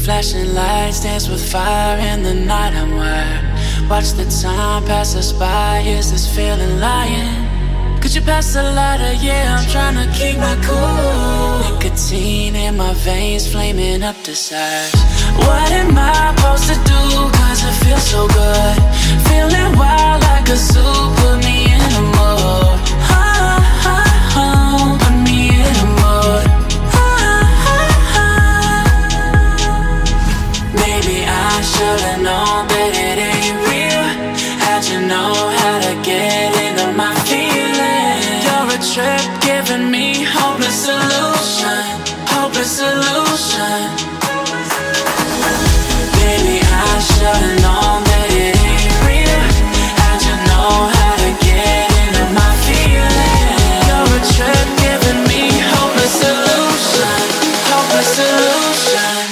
Flashing lights dance with fire in the night. I'm wired. Watch the time pass us by. Is this feeling lying? Could you pass the lighter? Yeah, I'm trying to keep my cool. Nicotine in my veins, flaming up desires. What am I supposed to do? Cause it feels so good. Feeling wild like a zoo. Put me in a mood. Put me in a mood. Maybe I should've known that it ain't real. How'd you know how to get into my feelings? You're a trip giving me hopeless solution. Hopeless solution. Maybe I should've known that it ain't real. How'd you know how to get into my feelings? You're a trip giving me hopeless solution. Hopeless solution.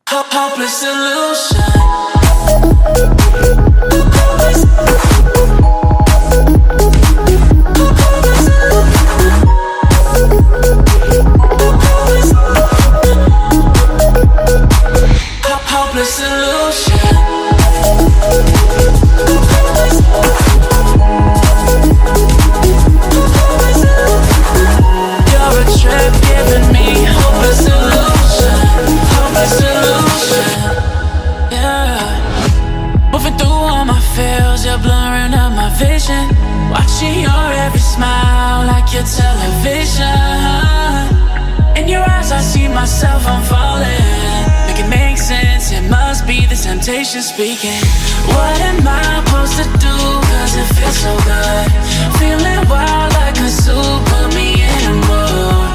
Hopeless solution. Hopeless solution. You're a trip giving me hopeless solution. Hopeless solution. Yeah. Moving through all my feels, you're blurring out my vision. Watching your every smile like your television. In your eyes I see myself, I'm falling. Make it make sense, it must be the temptation speaking. What am I supposed to do? Cause it feels so good. Feeling wild like a zoo. Put me in a mood.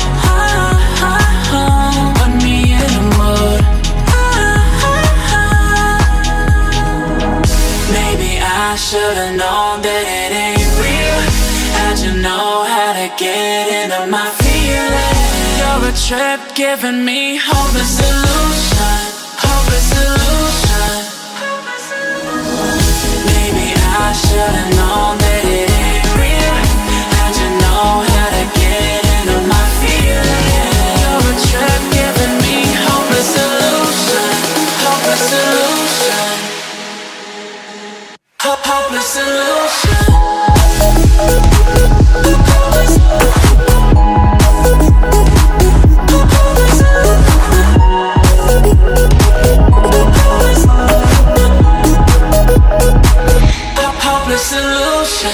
Put me in a mood. Maybe I should've known that it ain't real. How'd you know how to get into my feelings? You're a trip giving me hopeless solution. Hopeless solution. Maybe I should've known that it ain't real. How'd you know how to get into my feelings? You're a trip giving me hopeless solution. Hopeless solution. Hopeless solution. Hopeless solution.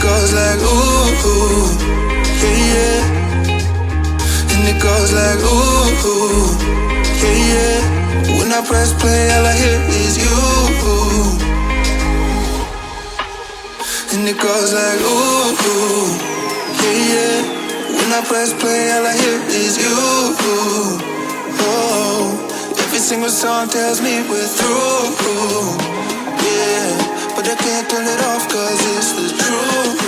goes like ooh, yeah, yeah. And it goes like ooh, yeah, yeah. When I press play, all I hear is you. And it goes like ooh, yeah, yeah. When I press play, all I hear is you. Oh, every single song tells me we're through. Yeah, but I can't turn it off 'cause it's the truth.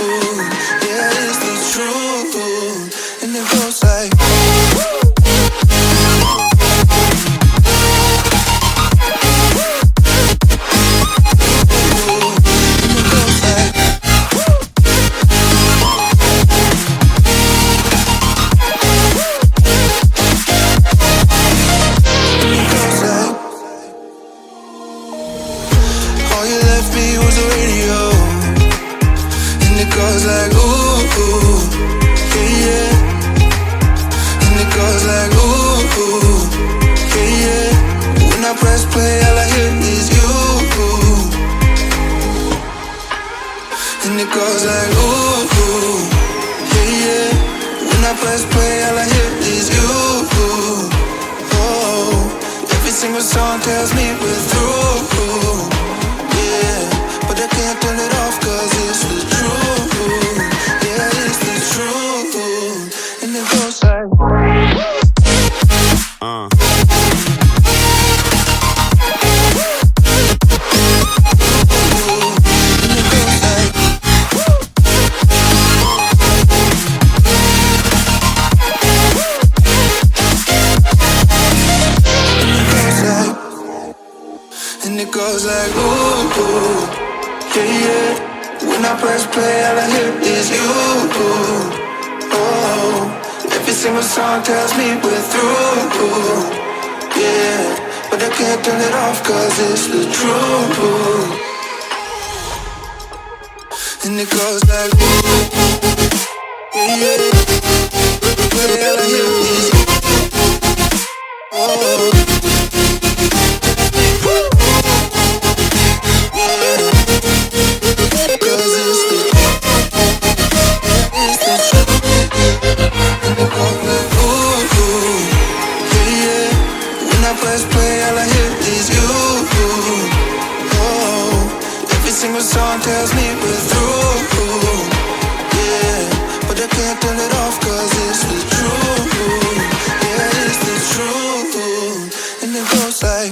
Yeah, it's the truth. And it goes like tells me we're through. Yeah, but I can't turn it off 'cause it's the truth. And it goes like yeah, yeah. But all I hear is oh. Press play, all I hear is you. Oh, every single song tells me we're through. Yeah, but I can't turn it off 'cause it's the truth. Yeah, it's the truth. And it goes like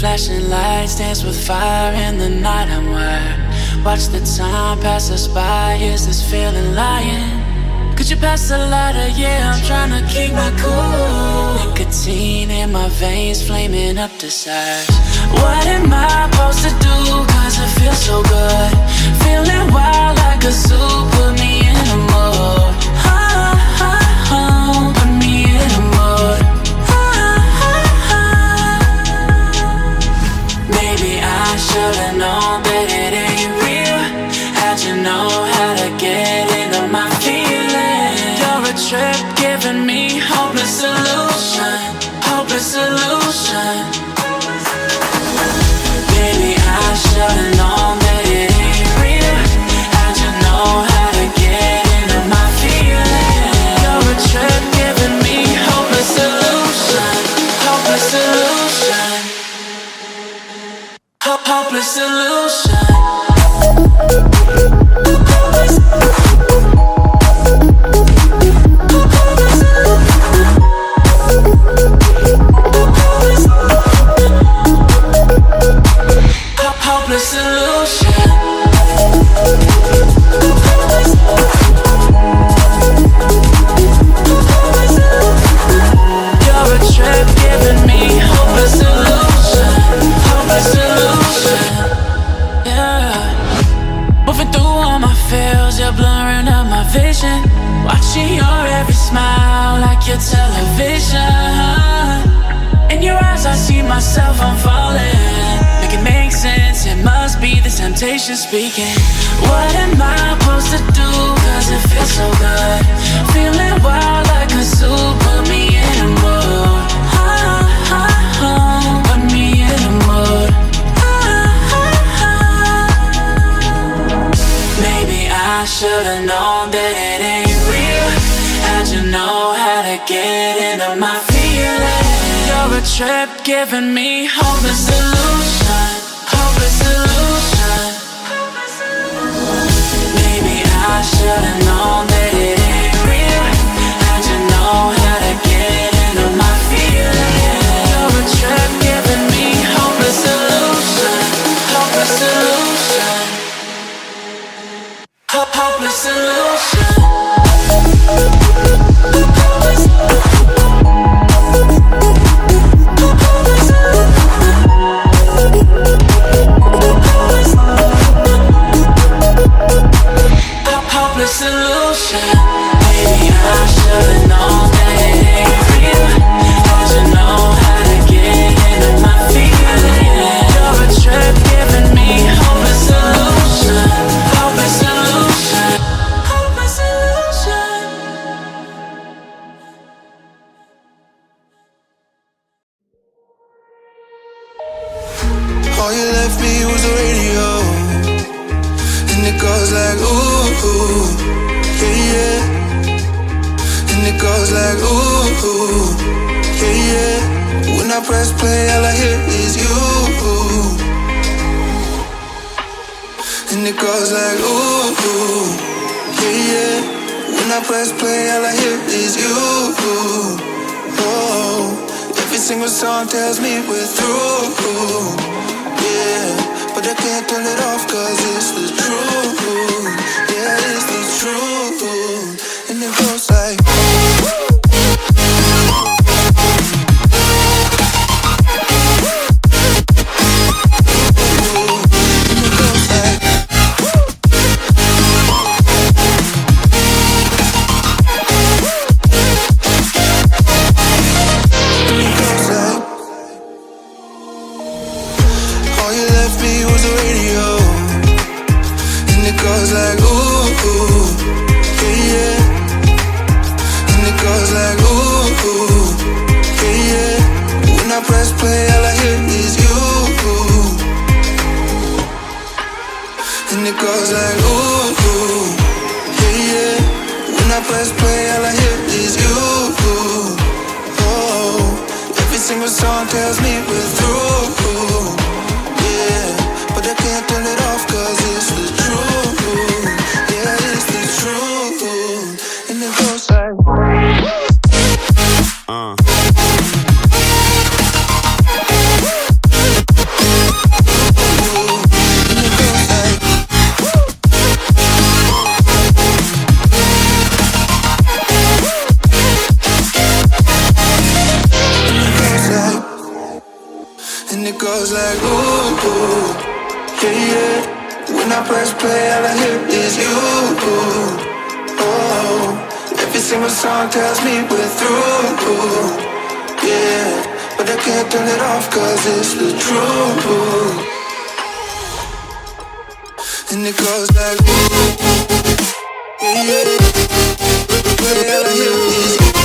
flashing lights dance with fire in the night. I'm wired. Watch the time pass us by. Is this feeling lying? Could you pass the lighter? Yeah, I'm trying to keep my cool. Nicotine in my veins, flaming up desires. What am I supposed to do? 'Cause it feels so good. Feeling wild like a zoo. Put me in a mood. Put me in a mood. I should've known that it ain't real. How'd you know how to get into my feelings? You're a trip giving me hopeless solution. Hopeless solution. Baby, I should've known that it ain't real. How'd you know how to get into my feelings? You're a trip giving me hopeless solution. Hopeless solution. Hopeless solution. Hopeless solution. You're a trip giving me hopeless solution. Hopeless solution. Yeah. myself, I'm falling. Make it make sense, it must be the temptation speaking. What am I supposed to do? Cause it feels so good. Feeling wild like a zoo, put me in a mood. Put me in a mood. Maybe I should've known that it ain't real. How'd you know how to get into my feelings? You're a trip giving me hopeless illusion. Hopeless illusion. Maybe I should've known that it ain't real. How'd you know how to get into my feelings? You're a trip giving me hopeless illusion. Hopeless illusion. Hopeless illusion. Hopeless illusion. Maybe I should've known that it ain't real. How'd you know how to get into my feelings? You're a trip giving me hopeless illusion. Hopeless illusion. Hopeless illusion. All you left me was the radio, and it goes like ooh, yeah, yeah. And it goes like ooh, yeah, yeah. When I press play, all I hear is you. And it goes like ooh, yeah, yeah. When I press play, all I hear is you. Oh, every single song tells me we're through. Yeah, but I can't turn it off cause it's the truth. Yeah, it's the truth. And it goes like tells me we're through. Yeah, but I can't turn it off cause it's the truth. And it goes like ooh, yeah, yeah. But all I hear is